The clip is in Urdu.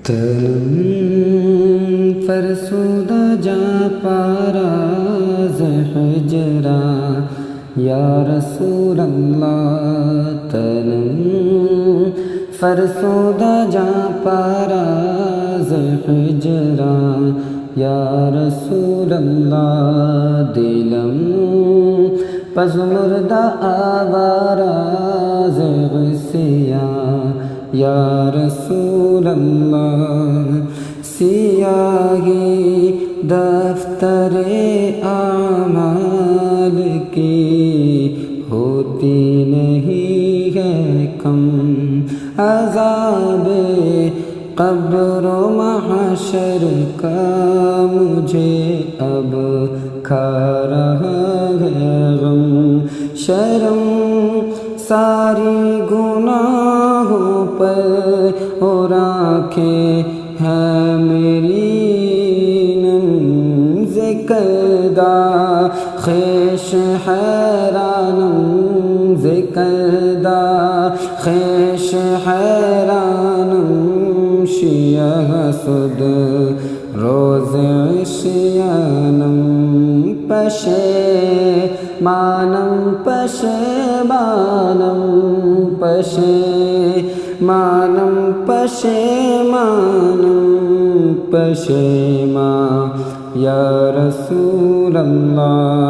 تنم فرسودہ جا پاراز حجرا یا رسول اللہ تنم فرسودہ جا پاراز حجرا یا رسول اللہ دلم پزمردہ آواراز غسیا یا رسول اللہ سیاہی دفتر اعمال کی ہوتی نہیں ہے کم عذاب قبر و محشر کا مجھے اب کھا رہا ہے غم شرم ساری گناہوں پر اور آنکھیں ہیں میری نم ذکردہ خیش حیرانم ذکردہ خیش حیرانم شیعہ حسد روز عشیانم پشیمانم پشیمانم پشیمانم پشیمانم پشیمان یا رسول اللہ